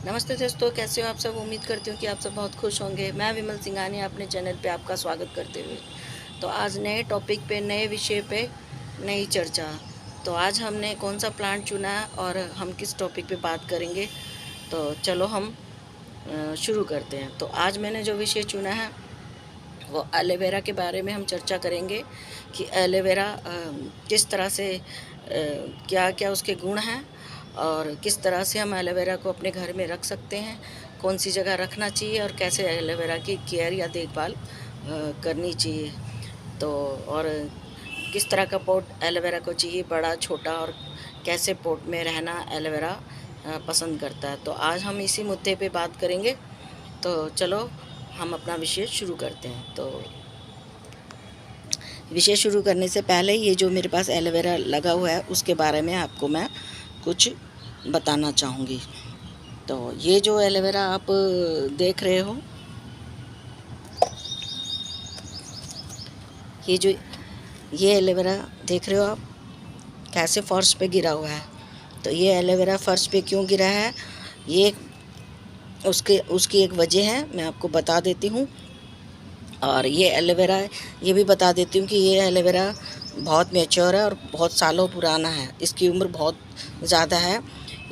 नमस्ते दोस्तों, कैसे हो आप सब। उम्मीद करती हूँ कि आप सब बहुत खुश होंगे। मैं विमल सिंघानी अपने चैनल पे आपका स्वागत करते हुए तो आज नए टॉपिक पे, नए विषय पे नई चर्चा। तो आज हमने कौन सा प्लांट चुना है और हम किस टॉपिक पे बात करेंगे, तो चलो हम शुरू करते हैं। तो आज मैंने जो विषय चुना है वो एलोवेरा के बारे में हम चर्चा करेंगे कि एलोवेरा किस तरह से क्या क्या उसके गुण हैं और किस तरह से हम एलोवेरा को अपने घर में रख सकते हैं, कौन सी जगह रखना चाहिए और कैसे एलोवेरा की केयर या देखभाल करनी चाहिए। तो और किस तरह का पॉट एलोवेरा को चाहिए, बड़ा छोटा, और कैसे पॉट में रहना एलोवेरा पसंद करता है। तो आज हम इसी मुद्दे पे बात करेंगे। तो चलो हम अपना विषय शुरू करते हैं। तो विषय शुरू करने से पहले ये जो मेरे पास एलोवेरा लगा हुआ है उसके बारे में आपको मैं कुछ बताना चाहूँगी। तो ये जो एलोवेरा आप देख रहे हो, ये एलोवेरा देख रहे हो आप कैसे फर्श पे गिरा हुआ है। तो ये एलोवेरा फर्श पे क्यों गिरा है, ये उसकी एक वजह है, मैं आपको बता देती हूँ। और ये एलोवेरा, ये भी बता देती हूँ कि ये एलोवेरा बहुत मैच्योर है और बहुत सालों पुराना है। इसकी उम्र बहुत ज़्यादा है।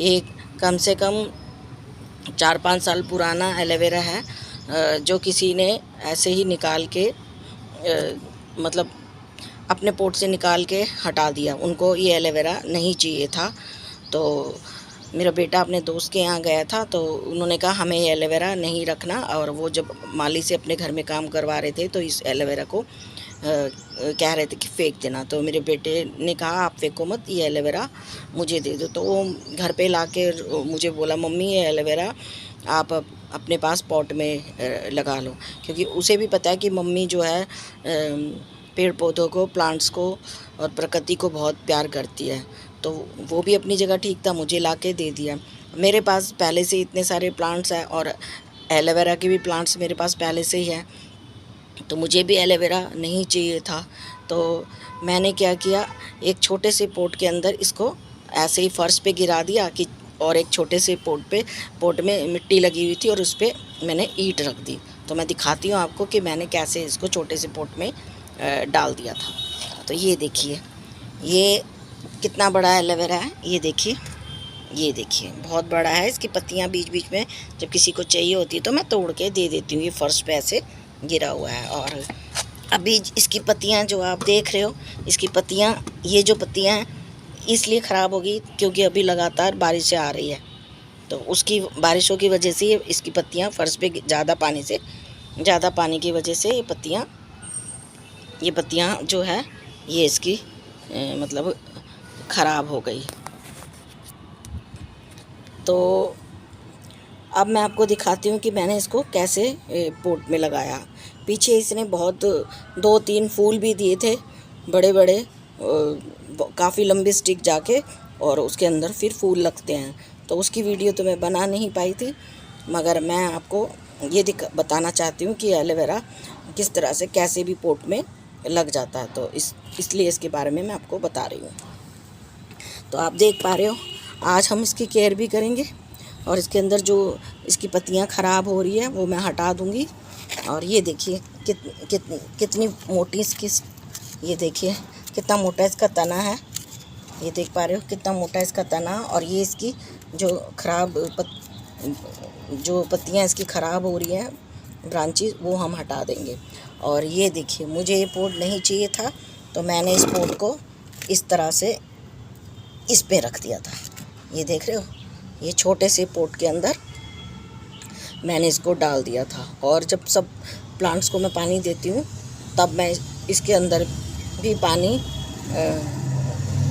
ये कम से कम 4-5 साल पुराना एलोवेरा है, जो किसी ने ऐसे ही निकाल के मतलब अपने पोट से निकाल के हटा दिया। उनको ये एलोवेरा नहीं चाहिए था। तो मेरा बेटा अपने दोस्त के यहाँ गया था, तो उन्होंने कहा हमें ये एलोवेरा नहीं रखना, और वो जब माली से अपने घर में काम करवा रहे थे तो इस एलोवेरा को कह रहे थे कि फेंक देना। तो मेरे बेटे ने कहा आप फेंको मत, ये एलोवेरा मुझे दे दो। तो वो घर पे ला के मुझे बोला मम्मी ये एलोवेरा आप अपने पास पॉट में लगा लो, क्योंकि उसे भी पता है कि मम्मी जो है पेड़ पौधों को, प्लांट्स को और प्रकृति को बहुत प्यार करती है। तो वो भी अपनी जगह ठीक था, मुझे ला के दे दिया। मेरे पास पहले से इतने सारे प्लांट्स हैं और एलोवेरा के भी प्लांट्स मेरे पास पहले से ही हैं, तो मुझे भी एलोवेरा नहीं चाहिए था। तो मैंने क्या किया, एक छोटे से पोट के अंदर इसको ऐसे ही फर्श पे गिरा दिया कि, और एक छोटे से पोट में मिट्टी लगी हुई थी और उस पर मैंने ईंट रख दी। तो मैं दिखाती हूँ आपको कि मैंने कैसे इसको छोटे से पोट में डाल दिया था। तो ये देखिए, ये कितना बड़ा एलोवेरा है, ये देखिए, ये देखिए बहुत बड़ा है। इसकी पत्तियां बीच बीच में जब किसी को चाहिए होती है तो मैं तोड़ के दे देती हूँ। ये फर्श पे ऐसे गिरा हुआ है। और अभी इसकी पत्तियां जो आप देख रहे हो, इसकी पत्तियां, ये जो पत्तियां हैं इसलिए ख़राब होगी क्योंकि अभी लगातार बारिशें आ रही है। तो उसकी बारिशों की वजह से इसकी पत्तियां फर्श पे ज़्यादा पानी की वजह से ये पत्तियां जो है ये इसकी मतलब ख़राब हो गई। तो अब मैं आपको दिखाती हूँ कि मैंने इसको कैसे पोट में लगाया। पीछे इसने बहुत 2-3 फूल भी दिए थे, बड़े बड़े, काफ़ी लंबी स्टिक जाके, और उसके अंदर फिर फूल लगते हैं। तो उसकी वीडियो तो मैं बना नहीं पाई थी, मगर मैं आपको ये बताना चाहती हूँ कि एलोवेरा किस तरह से कैसे भी पोट में लग जाता है। तो इसलिए इसके बारे में मैं आपको बता रही हूँ। तो आप देख पा रहे हो, आज हम इसकी केयर भी करेंगे और इसके अंदर जो इसकी पत्तियां ख़राब हो रही है वो मैं हटा दूंगी। और ये देखिए कितनी मोटी इसकी, ये देखिए कितना मोटा इसका तना है। ये देख पा रहे हो कितना मोटा इसका तना। और ये इसकी जो जो पत्तियां इसकी ख़राब हो रही हैं, ब्रांचेस, वो हम हटा देंगे। और ये देखिए, मुझे ये पोट नहीं चाहिए था तो मैंने इस पोट को इस तरह से इस पे रख दिया था। ये देख रहे हो, ये छोटे से पोट के अंदर मैंने इसको डाल दिया था। और जब सब प्लांट्स को मैं पानी देती हूँ तब मैं इसके अंदर भी पानी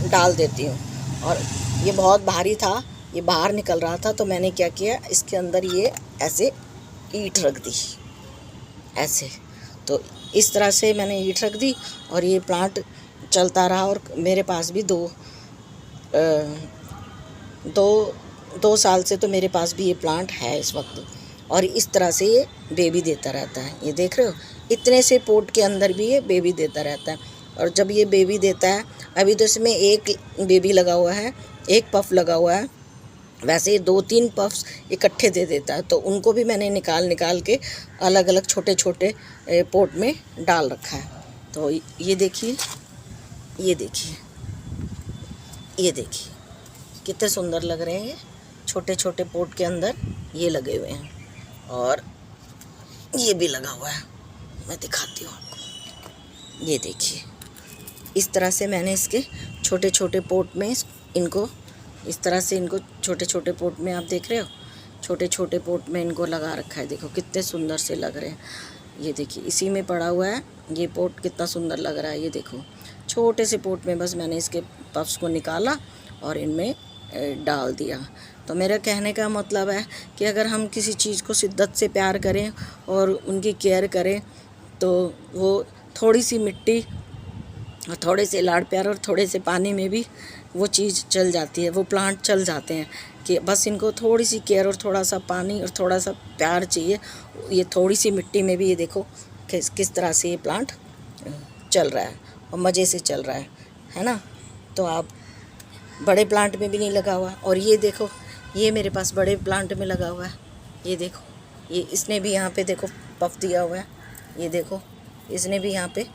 डाल देती हूँ। और ये बहुत भारी था, ये बाहर निकल रहा था, तो मैंने क्या किया, इसके अंदर ये ऐसे ईंट रख दी, ऐसे। तो इस तरह से मैंने ईंट रख दी और ये प्लांट चलता रहा। और मेरे पास भी दो साल से तो मेरे पास भी ये प्लांट है इस वक्त। और इस तरह से ये बेबी देता रहता है। ये देख रहे हो, इतने से पोट के अंदर भी ये बेबी देता रहता है। और जब ये बेबी देता है, अभी तो इसमें एक बेबी लगा हुआ है, एक पफ लगा हुआ है, वैसे ये 2-3 पफ्स इकट्ठे दे देता है, तो उनको भी मैंने निकाल के अलग अलग छोटे छोटे पोट में डाल रखा है। तो ये देखिए, ये देखिए, ये देखिए कितने सुंदर लग रहे हैं। ये छोटे छोटे पोट के अंदर ये लगे हुए हैं, और ये भी लगा हुआ है। मैं दिखाती हूँ आपको, ये देखिए। इस तरह से मैंने इसके छोटे छोटे पोट में इनको इस तरह से इनको छोटे छोटे पोट में, आप देख रहे हो, छोटे छोटे पोट में इनको लगा रखा है। देखो कितने सुंदर से लग रहे हैं। ये देखिए इसी में पड़ा हुआ है। ये पोट कितना सुंदर लग रहा है। ये देखो छोटे से पोट में बस मैंने इसके पफ्स को निकाला और इनमें डाल दिया। तो मेरा कहने का मतलब है कि अगर हम किसी चीज़ को शिद्दत से प्यार करें और उनकी केयर करें, तो वो थोड़ी सी मिट्टी और थोड़े से लाड़ प्यार और थोड़े से पानी में भी वो चीज़ चल जाती है, वो प्लांट चल जाते हैं। कि बस इनको थोड़ी सी केयर और थोड़ा सा पानी और थोड़ा सा प्यार चाहिए। ये थोड़ी सी मिट्टी में भी ये देखो किस तरह से ये प्लांट चल रहा है और मज़े से चल रहा है ना। तो आप बड़े प्लांट में भी नहीं लगा हुआ। और ये देखो, ये मेरे पास बड़े प्लांट में लगा हुआ है। ये देखो, ये इसने भी यहाँ पे देखो पफ दिया हुआ है। ये देखो इसने भी यहाँ पे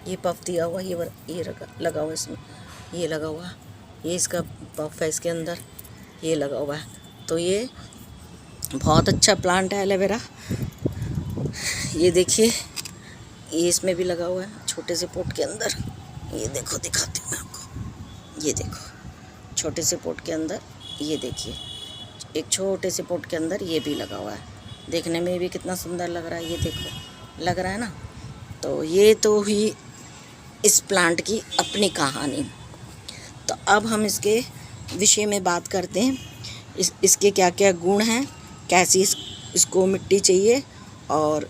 ये पफ दिया हुआ, ये लगा हुआ इसमें, ये लगा हुआ, ये इसका पफ है इसके अंदर, ये लगा हुआ है। तो ये बहुत अच्छा प्लांट है एलोवेरा। ये देखिए, ये इसमें भी लगा हुआ है छोटे से पोट के अंदर। ये देखो, दिखाती हूँ मैं आपको। ये देखो छोटे से पोट के अंदर, ये देखिए एक छोटे से पोट के अंदर ये भी लगा हुआ है। देखने में भी कितना सुंदर लग रहा है। ये देखो, लग रहा है ना। तो ये तो हुई इस प्लांट की अपनी कहानी। तो अब हम इसके विषय में बात करते हैं। इसके क्या क्या गुण हैं, कैसी इसको मिट्टी चाहिए और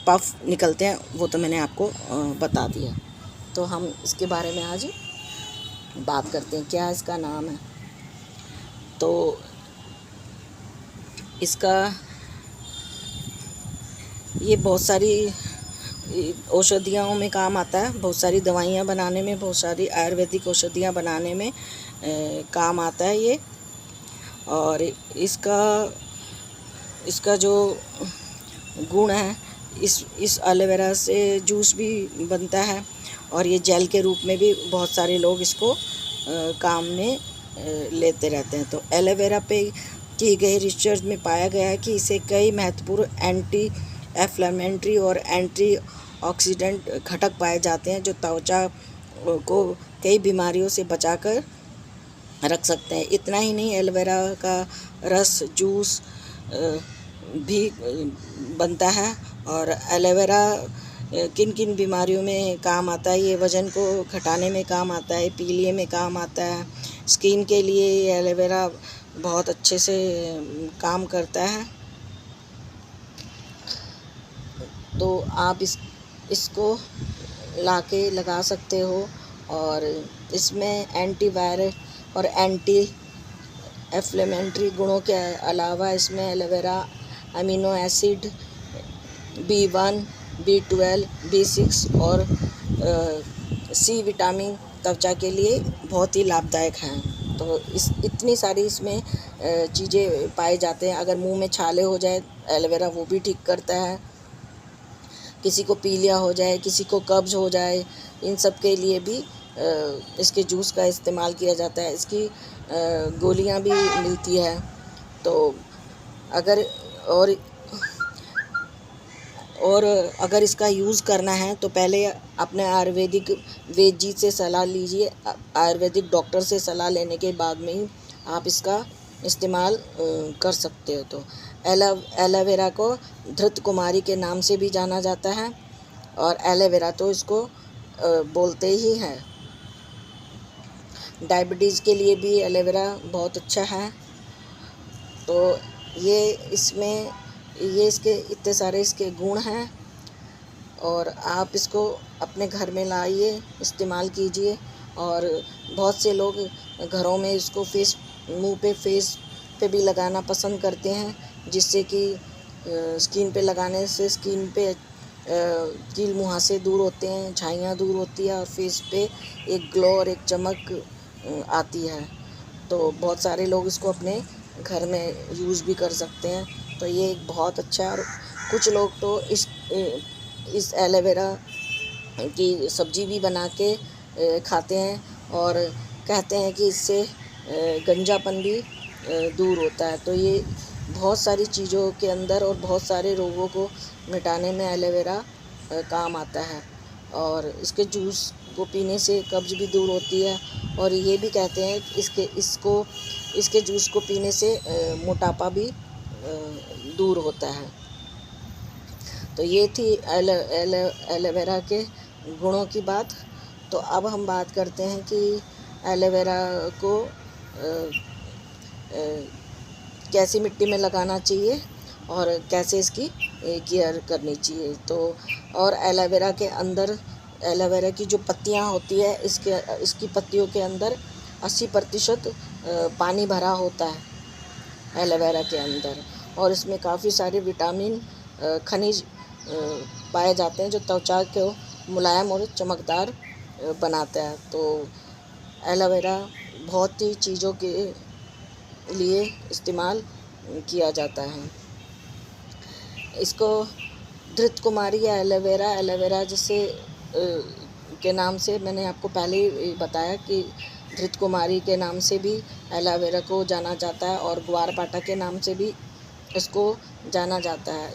पफ निकलते हैं, वो तो मैंने आपको बता दिया। तो हम इसके बारे में आज बात करते हैं। क्या इसका नाम है? तो इसका ये बहुत सारी औषधियों में काम आता है, बहुत सारी दवाइयाँ बनाने में, बहुत सारी आयुर्वेदिक औषधियाँ बनाने में काम आता है ये। और इसका जो गुण है, इस एलोवेरा से जूस भी बनता है और ये जेल के रूप में भी बहुत सारे लोग इसको काम में लेते रहते हैं। तो एलोवेरा पे की गई रिसर्च में पाया गया है कि इसे कई महत्वपूर्ण एंटी इन्फ्लेमेटरी और एंटी ऑक्सीडेंट घटक पाए जाते हैं, जो त्वचा को कई बीमारियों से बचाकर रख सकते हैं। इतना ही नहीं, एलोवेरा का रस जूस भी बनता है। और एलोवेरा किन किन बीमारियों में काम आता है? ये वज़न को घटाने में काम आता है, पीलिया में काम आता है, स्किन के लिए ये एलोवेरा बहुत अच्छे से काम करता है। तो आप इसको लाके लगा सकते हो। और इसमें एंटीवायरल और एंटी इन्फ्लेमेटरी गुणों के अलावा इसमें aloe vera amino acid B1, B12, B6 और C विटामिन त्वचा के लिए बहुत ही लाभदायक हैं। तो इतनी सारी इसमें चीज़ें पाए जाते हैं। अगर मुंह में छाले हो जाए, एलोवेरा वो भी ठीक करता है। किसी को पीलिया हो जाए, किसी को कब्ज़ हो जाए, इन सब के लिए भी इसके जूस का इस्तेमाल किया जाता है। इसकी गोलियां भी मिलती है। तो अगर अगर इसका यूज़ करना है तो पहले अपने आयुर्वेदिक वैद्य जी से सलाह लीजिए। आयुर्वेदिक डॉक्टर से सलाह लेने के बाद में ही आप इसका इस्तेमाल कर सकते हो। तो एलोवेरा को धृत कुमारी के नाम से भी जाना जाता है और एलोवेरा तो इसको बोलते ही हैं। डायबिटीज़ के लिए भी एलोवेरा बहुत अच्छा है। तो ये इसके इतने सारे इसके गुण हैं और आप इसको अपने घर में लाइए, इस्तेमाल कीजिए। और बहुत से लोग घरों में इसको मुंह पे, फेस पे भी लगाना पसंद करते हैं, जिससे कि स्किन पे लगाने से स्किन पे कील मुहासे दूर होते हैं, झाइयाँ दूर होती है और फेस पे एक ग्लो और एक चमक आती है। तो बहुत सारे लोग इसको अपने घर में यूज़ भी कर सकते हैं। तो ये एक बहुत अच्छा है। और कुछ लोग तो इस एलोवेरा की सब्ज़ी भी बना के खाते हैं और कहते हैं कि इससे गंजापन भी दूर होता है। तो ये बहुत सारी चीज़ों के अंदर और बहुत सारे रोगों को मिटाने में एलोवेरा काम आता है। और इसके जूस को पीने से कब्ज़ भी दूर होती है। और ये भी कहते हैं इसके जूस को पीने से मोटापा भी दूर होता है। तो ये थी एलोवेरा के गुणों की बात। तो अब हम बात करते हैं कि एलोवेरा को कैसी मिट्टी में लगाना चाहिए और कैसे इसकी केयर करनी चाहिए। तो और एलोवेरा के अंदर एलोवेरा की जो पत्तियां होती है इसकी पत्तियों के अंदर 80% पानी भरा होता है एलोवेरा के अंदर। और इसमें काफ़ी सारे विटामिन खनिज पाए जाते हैं जो त्वचा को मुलायम और चमकदार बनाता है। तो एलोवेरा बहुत ही चीज़ों के लिए इस्तेमाल किया जाता है। इसको धृत कुमारी या एलोवेरा जैसे के नाम से मैंने आपको पहले ही बताया कि धृत कुमारी के नाम से भी एलोवेरा को जाना जाता है और ग्वारपाठा के नाम से भी इसको जाना जाता है।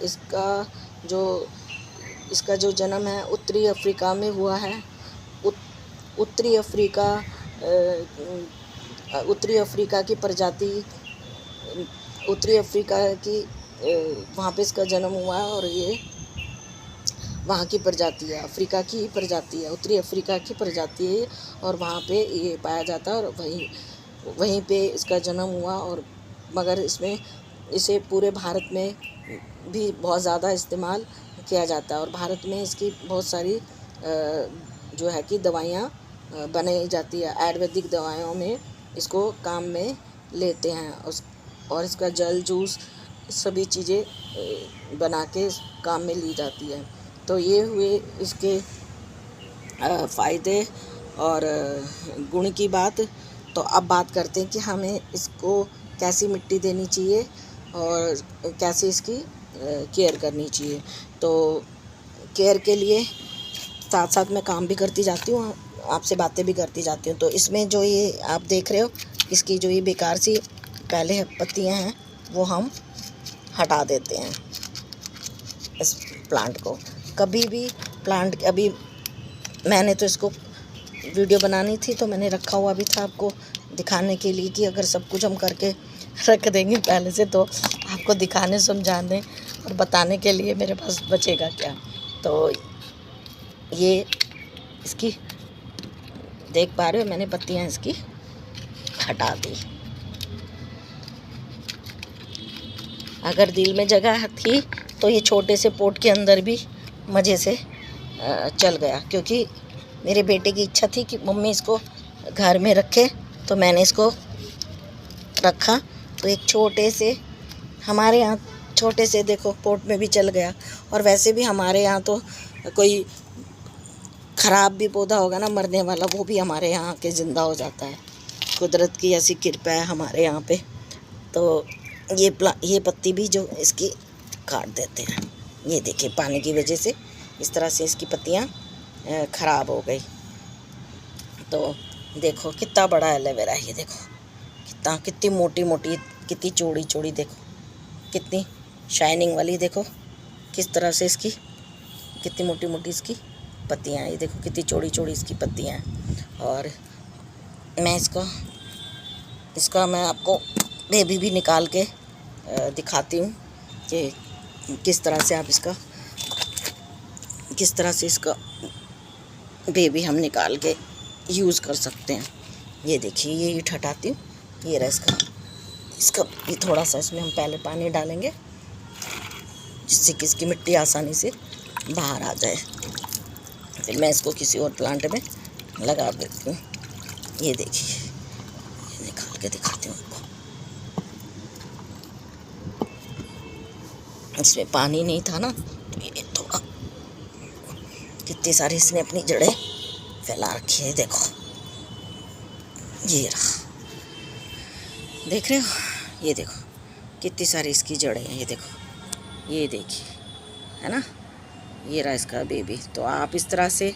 इसका जो जन्म है उत्तरी अफ्रीका में हुआ है। उत्तरी अफ्रीका की प्रजाति उत्तरी अफ्रीका की वहाँ पे इसका जन्म हुआ है। और ये वहाँ की प्रजाति है, अफ्रीका की ही प्रजाति है, उत्तरी अफ्रीका की प्रजाति है और वहाँ पे ये पाया जाता है और वहीं पे इसका जन्म हुआ। और मगर इसे पूरे भारत में भी बहुत ज़्यादा इस्तेमाल किया जाता है। और भारत में इसकी बहुत सारी जो है कि दवाइयाँ बनाई जाती है। आयुर्वेदिक दवाइयों में इसको काम में लेते हैं। और इसका जल जूस सभी चीज़ें बना के काम में ली जाती है। तो ये हुए इसके फ़ायदे और गुण की बात। तो अब बात करते हैं कि हमें इसको कैसी मिट्टी देनी चाहिए और कैसे इसकी केयर करनी चाहिए। तो केयर के लिए साथ साथ मैं काम भी करती जाती हूँ, आपसे बातें भी करती जाती हूँ। तो इसमें जो ये आप देख रहे हो, इसकी जो ये बेकार सी पहले पत्तियाँ हैं वो हम हटा देते हैं इस प्लांट को। कभी भी प्लांट अभी मैंने तो इसको वीडियो बनानी थी तो मैंने रखा हुआ भी था आपको दिखाने के लिए कि अगर सब कुछ हम करके रख देंगे पहले से तो आपको दिखाने समझाने और बताने के लिए मेरे पास बचेगा क्या। तो ये इसकी देख पा रहे हो, मैंने पत्तियाँ इसकी हटा दी। अगर दिल में जगह थी तो ये छोटे से पोट के अंदर भी मज़े से चल गया, क्योंकि मेरे बेटे की इच्छा थी कि मम्मी इसको घर में रखे, तो मैंने इसको रखा। तो एक छोटे से हमारे यहाँ छोटे से देखो पोट में भी चल गया। और वैसे भी हमारे यहाँ तो कोई ख़राब भी पौधा होगा ना मरने वाला, वो भी हमारे यहाँ के ज़िंदा हो जाता है। कुदरत की ऐसी कृपा है हमारे यहाँ पे। तो ये पत्ती भी जो इसकी काट देते हैं। ये देखिए पानी की वजह से इस तरह से इसकी पत्तियाँ ख़राब हो गई। तो देखो कितना बड़ा एलोवेरा है, ये देखो कितनी मोटी मोटी, कितनी चौड़ी चौड़ी, देखो कितनी शाइनिंग वाली, देखो किस तरह से इसकी कितनी मोटी मोटी इसकी पत्तियाँ हैं। ये देखो कितनी चौड़ी चौड़ी इसकी पत्तियाँ हैं। और मैं इसका मैं आपको बेबी भी निकाल के दिखाती हूँ कि किस तरह से इसका बेबी हम निकाल के यूज़ कर सकते हैं। ये देखिए ये ईंट हटाती हूँ, ये रहा इसका ये थोड़ा सा इसमें हम पहले पानी डालेंगे जिससे कि इसकी मिट्टी आसानी से बाहर आ जाए। फिर मैं इसको किसी और प्लांट में लगा देती हूँ। ये देखिए ये निकाल के दिखाती हूँ आपको। इसमें पानी नहीं था ना, तो ये थोड़ा कितनी सारी इसने अपनी जड़ें फैला रखी है। देखो ये रहा, देख रहे हो ये देखो कितनी सारी इसकी जड़ें हैं, ये देखो, ये देखिए, है ना, ये रहा इसका बेबी। तो आप इस तरह से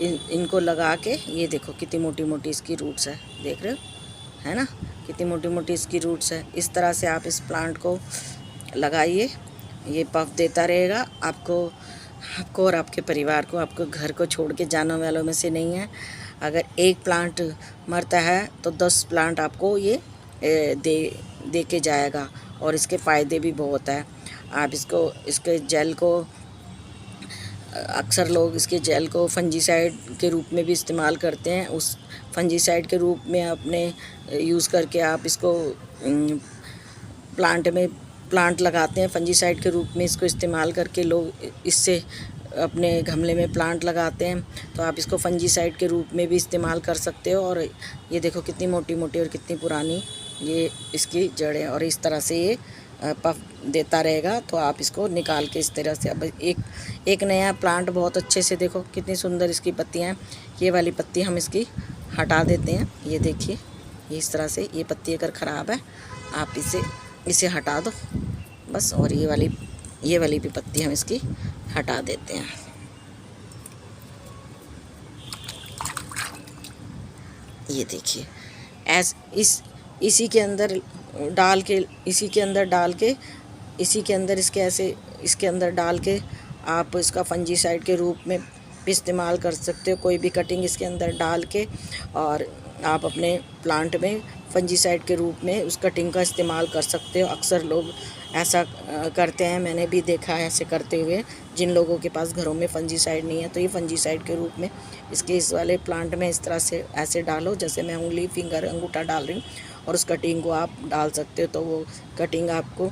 इनको लगा के, ये देखो कितनी मोटी मोटी इसकी रूट्स है, देख रहे हो, है ना, कितनी मोटी मोटी इसकी रूट्स है। इस तरह से आप इस प्लांट को लगाइए, ये पफ देता रहेगा आपको और आपके परिवार को। आपको घर को छोड़ के जाने वालों में से नहीं है। अगर एक प्लांट मरता है तो 10 प्लांट आपको ये दे के जाएगा, और इसके फ़ायदे भी बहुत है। आप इसके जेल को, अक्सर लोग इसके जेल को फंजीसाइड के रूप में भी इस्तेमाल करते हैं। उस फंजीसाइड के रूप में अपने यूज़ करके आप इसको प्लांट लगाते हैं। फंजीसाइड के रूप में इसको इस्तेमाल करके लोग इससे अपने गमले में प्लांट लगाते हैं। तो आप इसको फंजीसाइड के रूप में भी इस्तेमाल कर सकते हो। और ये देखो कितनी मोटी मोटी और कितनी पुरानी ये इसकी जड़ें, और इस तरह से ये पफ देता रहेगा। तो आप इसको निकाल के इस तरह से अब एक नया प्लांट बहुत अच्छे से, देखो कितनी सुंदर इसकी पत्तियाँ हैं। ये वाली पत्ती हम इसकी हटा देते हैं, ये देखिए, ये इस तरह से, ये पत्ती अगर ख़राब है आप इसे हटा दो बस। और ये वाली भी पत्ती हम इसकी हटा देते हैं। ये देखिए, इसी के अंदर डाल के आप इसका फंजीसाइड के रूप में भी इस्तेमाल कर सकते हो। कोई भी कटिंग इसके अंदर डाल के, और आप अपने प्लांट में फंजीसाइड के रूप में उस कटिंग का इस्तेमाल कर सकते हो। अक्सर लोग ऐसा करते हैं, मैंने भी देखा है ऐसे करते हुए। जिन लोगों के पास घरों में फंजीसाइड नहीं है तो ये फंजीसाइड के रूप में इस वाले प्लांट में इस तरह से ऐसे डालो, जैसे मैं अंगूठा डाल रही हूँ, और उस कटिंग को आप डाल सकते हो। तो वो कटिंग आपको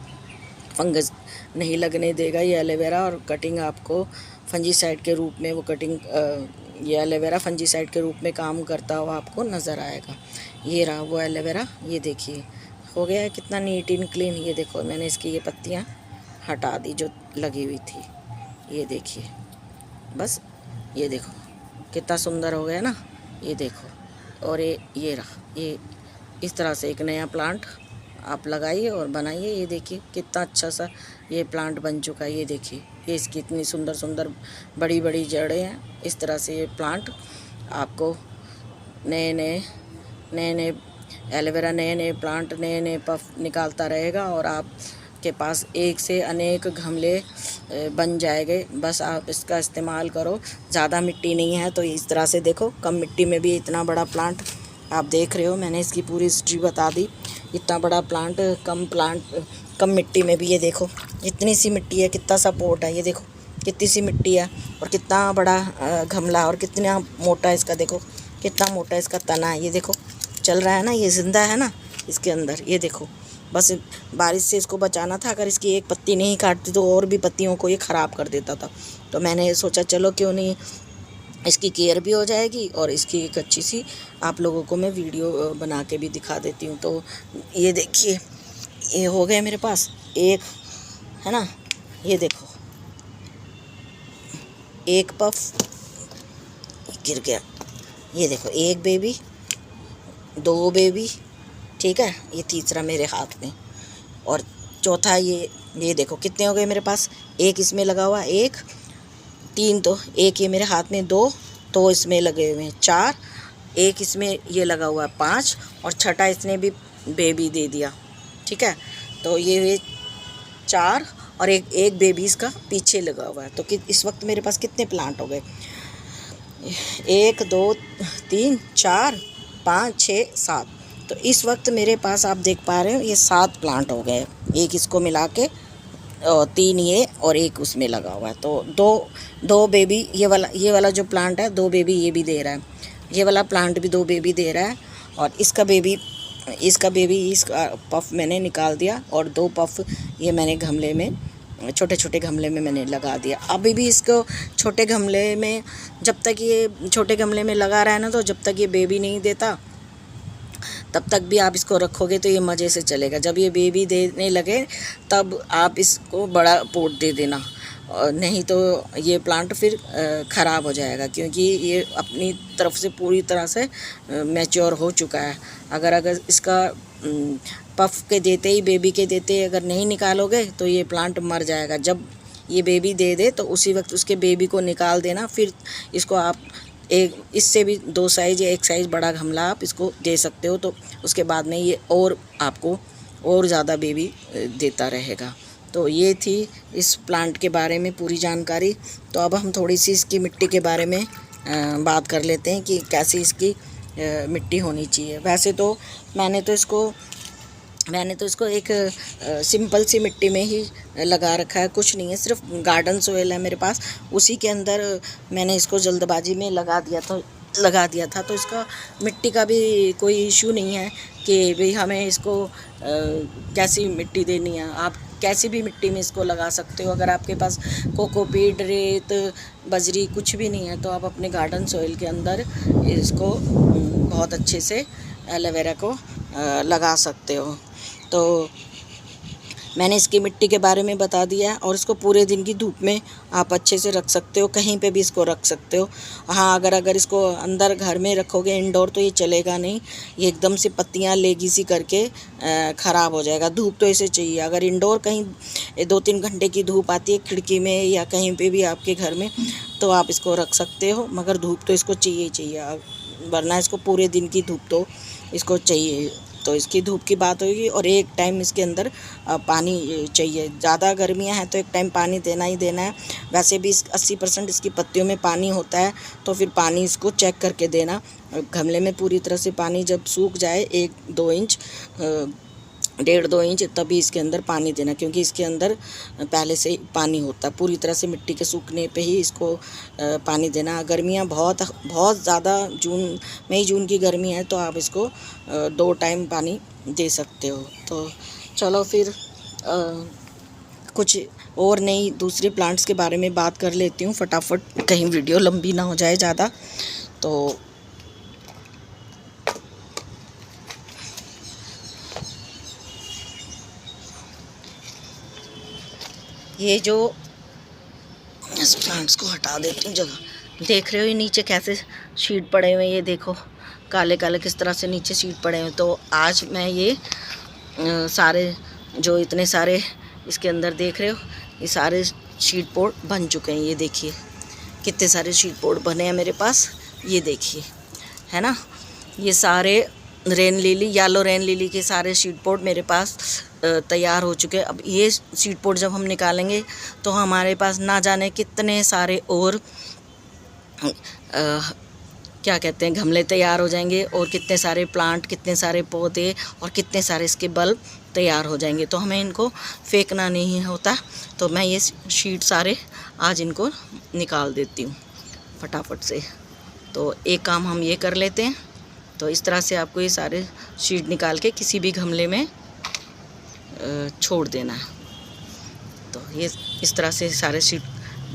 फंगस नहीं लगने देगा, ये एलोवेरा। और कटिंग आपको फंजीसाइड के रूप में, वो कटिंग ये एलोवेरा फंजीसाइड के रूप में काम करता हुआ आपको नज़र आएगा। ये रहा वो एलोवेरा, ये देखिए हो गया है कितना नीट एंड क्लीन। ये देखो मैंने इसकी ये पत्तियाँ हटा दी जो लगी हुई थी, ये देखिए बस, ये देखो कितना सुंदर हो गया ना, ये देखो। और ये रहा, ये इस तरह से एक नया प्लांट आप लगाइए और बनाइए। ये देखिए कितना अच्छा सा ये प्लांट बन चुका है। ये देखिए, ये इसकी इतनी सुंदर सुंदर बड़ी बड़ी जड़ें हैं। इस तरह से ये प्लांट आपको नए नए एलोवेरा, नए प्लांट, नए पफ निकालता रहेगा, और आपके पास एक से अनेक गमले बन जाएंगे। बस आप इसका इस्तेमाल करो। ज़्यादा मिट्टी नहीं है तो इस तरह से देखो, कम मिट्टी में भी इतना बड़ा प्लांट आप देख रहे हो। मैंने इसकी पूरी हिस्ट्री बता दी। इतना बड़ा प्लांट कम मिट्टी में भी, ये देखो इतनी सी मिट्टी है, कितना सा पोट है, ये देखो कितनी सी मिट्टी है, और कितना बड़ा गमला, और कितना मोटा इसका, देखो कितना मोटा इसका तना है। ये देखो चल रहा है ना, ये ज़िंदा है ना इसके अंदर। ये देखो, बस बारिश से इसको बचाना था। अगर इसकी एक पत्ती नहीं काटती तो और भी पत्तियों को ये ख़राब कर देता था। तो मैंने सोचा चलो क्यों नहीं, इसकी केयर भी हो जाएगी, और इसकी एक अच्छी सी आप लोगों को मैं वीडियो बना के भी दिखा देती हूँ। तो ये देखिए, ये हो गए मेरे पास एक, है ना, ये देखो एक पफ गिर गया, ये देखो एक बेबी, 2 बेबी, ठीक है, ये तीसरा मेरे हाथ में, और चौथा ये देखो कितने हो गए मेरे पास। एक इसमें लगा हुआ, 1 3, तो एक ये मेरे हाथ में, 2 इसमें लगे हुए हैं, 4, एक इसमें ये लगा हुआ है, 5, और छठा इसने भी बेबी दे दिया, ठीक है। तो ये 4 और एक बेबी इसका पीछे लगा हुआ है। तो इस वक्त मेरे पास कितने प्लांट हो गए, 1 2 3 4 5 6 7। तो इस वक्त मेरे पास आप देख पा रहे हो ये 7 प्लांट हो गए, एक इसको मिला के, 3 ये और एक उसमें लगा हुआ है। तो दो बेबी, ये वाला जो प्लांट है 2 बेबी ये भी दे रहा है, ये वाला प्लांट भी 2 बेबी दे रहा है, और इसका पफ मैंने निकाल दिया, और 2 पफ ये मैंने गमले में, छोटे छोटे गमले में मैंने लगा दिया। अभी भी इसको छोटे गमले में, जब तक ये छोटे गमले में लगा रहा है ना, तो जब तक ये बेबी नहीं देता तब तक भी आप इसको रखोगे तो ये मज़े से चलेगा। जब ये बेबी देने लगे तब आप इसको बड़ा पोट दे देना, नहीं तो ये प्लांट फिर ख़राब हो जाएगा, क्योंकि ये अपनी तरफ से पूरी तरह से मैच्योर हो चुका है। अगर इसका पफ के देते ही, बेबी के देते अगर नहीं निकालोगे तो ये प्लांट मर जाएगा। जब ये बेबी दे दे तो उसी वक्त उसके बेबी को निकाल देना, फिर इसको आप एक इससे भी 2 साइज़ या 1 साइज़ बड़ा गमला आप इसको दे सकते हो। तो उसके बाद में ये और आपको और ज़्यादा बेबी देता रहेगा। तो ये थी इस प्लांट के बारे में पूरी जानकारी। तो अब हम थोड़ी सी इसकी मिट्टी के बारे में बात कर लेते हैं कि कैसी इसकी मिट्टी होनी चाहिए। वैसे तो मैंने तो इसको एक सिंपल सी मिट्टी में ही लगा रखा है, कुछ नहीं है, सिर्फ गार्डन सोइल है मेरे पास, उसी के अंदर मैंने इसको जल्दबाजी में लगा दिया था। तो इसका मिट्टी का भी कोई इशू नहीं है कि भाई हमें इसको कैसी मिट्टी देनी है। आप कैसी भी मिट्टी में इसको लगा सकते हो। अगर आपके पास कोकोपीट, रेत, बजरी कुछ भी नहीं है तो आप अपने गार्डन सोइल के अंदर इसको बहुत अच्छे से एलोवेरा को लगा सकते हो। तो मैंने इसकी मिट्टी के बारे में बता दिया है। और इसको पूरे दिन की धूप में आप अच्छे से रख सकते हो, कहीं पे भी इसको रख सकते हो। हाँ, अगर इसको अंदर घर में रखोगे इंडोर तो ये चलेगा नहीं, ये एकदम से पत्तियाँ लेगी सी करके ख़राब हो जाएगा। धूप तो इसे चाहिए। अगर इंडोर कहीं 2-3 घंटे की धूप आती है खिड़की में या कहीं पे भी आपके घर में, तो आप इसको रख सकते हो, मगर धूप तो इसको चाहिए ही चाहिए, वरना इसको पूरे दिन की धूप तो इसको चाहिए। तो इसकी धूप की बात होगी। और एक टाइम इसके अंदर पानी चाहिए। ज़्यादा गर्मियाँ हैं तो एक टाइम पानी देना ही देना है। वैसे भी 80% इसकी पत्तियों में पानी होता है, तो फिर पानी इसको चेक करके देना। गमले में पूरी तरह से पानी जब सूख जाए 1-2 इंच, 1.5-2 इंच, तभी इसके अंदर पानी देना, क्योंकि इसके अंदर पहले से ही पानी होता है। पूरी तरह से मिट्टी के सूखने पे ही इसको पानी देना। गर्मियाँ बहुत ज़्यादा जून की गर्मी है तो आप इसको 2 टाइम पानी दे सकते हो। तो चलो फिर कुछ और नई दूसरी प्लांट्स के बारे में बात कर लेती हूँ फटाफट, कहीं वीडियो लंबी ना हो जाए ज़्यादा। तो ये जो इस प्लांट्स को हटा देती हूँ जगह, देख रहे हो ये नीचे कैसे शीट पड़े हुए हैं, ये देखो काले काले किस तरह से नीचे शीट पड़े हुए हैं। तो आज मैं ये सारे जो इतने सारे इसके अंदर देख रहे हो, ये सारे शीट पोर्ट बन चुके हैं। ये देखिए कितने सारे शीट पोर्ट बने हैं मेरे पास, ये देखिए, है ना। ये सारे येलो रेन लिली के सारे शीट पोर्ट मेरे पास तैयार हो चुके हैं। अब ये शीट पोर्ट जब हम निकालेंगे तो हमारे पास ना जाने कितने सारे और क्या कहते हैं गमले तैयार हो जाएंगे, और कितने सारे प्लांट, कितने सारे पौधे और कितने सारे इसके बल्ब तैयार हो जाएंगे। तो हमें इनको फेंकना नहीं होता। तो मैं ये शीट सारे आज इनको निकाल देती हूँ फटाफट से। तो एक काम हम ये कर लेते हैं। तो इस तरह से आपको ये सारे शीट निकाल के किसी भी गमले में छोड़ देना है। तो ये इस तरह से सारे शीट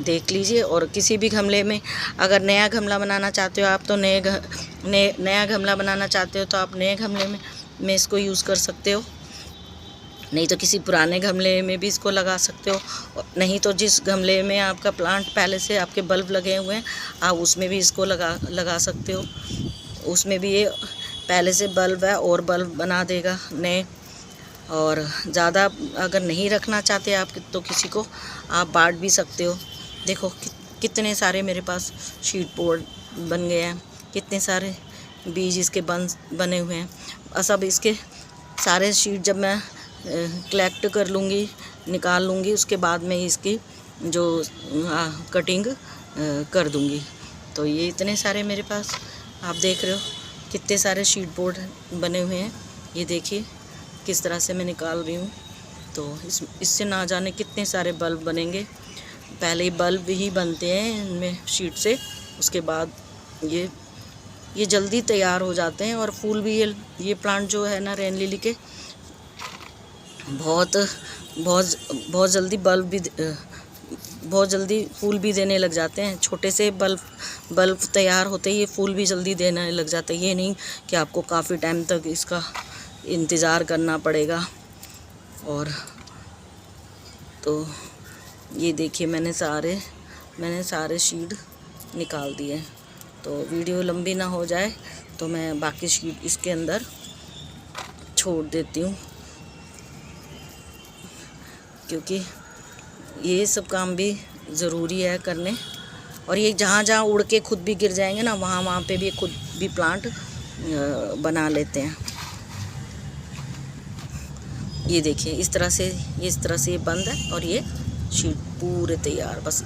देख लीजिए। और किसी भी गमले में अगर नया गमला बनाना चाहते हो आप, तो नया गमला बनाना चाहते हो तो आप नए गमले में इसको यूज़ कर सकते हो। नहीं तो किसी पुराने गमले में भी इसको लगा सकते हो। नहीं तो जिस गमले में आपका प्लांट पहले से आपके बल्ब लगे हुए हैं, आप उसमें भी इसको लगा सकते हो। उसमें भी ये पहले से बल्ब है और बल्ब बना देगा नए। और ज़्यादा अगर नहीं रखना चाहते आप तो किसी को आप बांट भी सकते हो। देखो कितने सारे मेरे पास शीट पोर्ट बन गए हैं, कितने सारे बीज इसके बने हुए हैं। सब इसके सारे शीट जब मैं कलेक्ट कर लूँगी, निकाल लूँगी, उसके बाद में इसकी जो कटिंग कर दूँगी। तो ये इतने सारे मेरे पास आप देख रहे हो कितने सारे शीट बोर्ड बने हुए हैं। ये देखिए किस तरह से मैं निकाल रही हूँ। तो इससे ना जाने कितने सारे बल्ब बनेंगे। पहले ही बल्ब ही बनते हैं इनमें शीट से, उसके बाद ये जल्दी तैयार हो जाते हैं। और फूल भी ये प्लांट जो है ना रेन लिली के बहुत जल्दी बहुत जल्दी फूल भी देने लग जाते हैं। छोटे से बल्ब तैयार होते ही ये फूल भी जल्दी देने लग जाते हैं। ये नहीं कि आपको काफ़ी टाइम तक इसका इंतज़ार करना पड़ेगा। और तो ये देखिए मैंने सारे शीट निकाल दिए। तो वीडियो लंबी ना हो जाए तो मैं बाकी शीट इसके अंदर छोड़ देती हूँ, क्योंकि ये सब काम भी ज़रूरी है करने। और ये जहाँ जहाँ उड़ के खुद भी गिर जाएंगे ना, वहाँ पे भी खुद भी प्लांट बना लेते हैं। ये देखिए इस तरह से ये बंद है और ये शीट पूरे तैयार। बस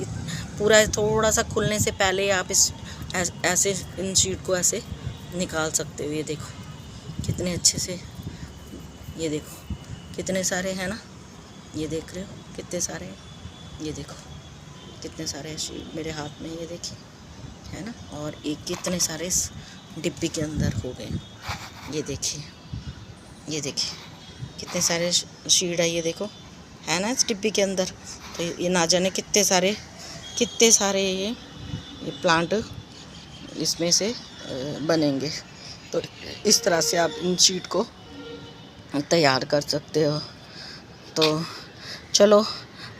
पूरा थोड़ा सा खुलने से पहले आप ऐसे इन शीट को ऐसे निकाल सकते हो। ये देखो कितने अच्छे से, ये देखो कितने सारे हैं ना, ये देख रहे हो कितने सारे हैं। ये देखो कितने सारे शीट मेरे हाथ में, ये देखिए है ना। और एक कितने सारे इस डिब्बी के अंदर हो गए। ये देखिए कितने सारे शीट है, ये देखो है ना इस डिब्बी के अंदर। तो ये ना जाने कितने सारे ये प्लांट इसमें से बनेंगे। तो इस तरह से आप इन शीट को तैयार कर सकते हो। तो चलो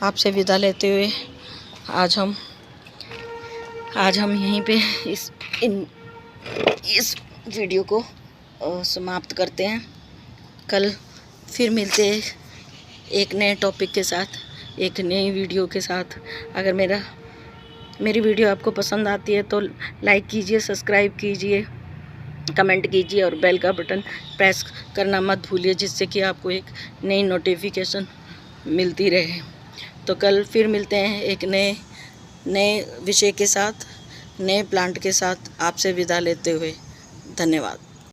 आपसे विदा लेते हुए आज हम यहीं पे इस वीडियो को समाप्त करते हैं। कल फिर मिलते हैं एक नए टॉपिक के साथ, एक नई वीडियो के साथ। अगर मेरी वीडियो आपको पसंद आती है तो लाइक कीजिए, सब्सक्राइब कीजिए, कमेंट कीजिए और बेल का बटन प्रेस करना मत भूलिए, जिससे कि आपको एक नई नोटिफिकेशन मिलती रहे। तो कल फिर मिलते हैं एक नए विषय के साथ, नए प्लांट के साथ। आपसे विदा लेते हुए धन्यवाद।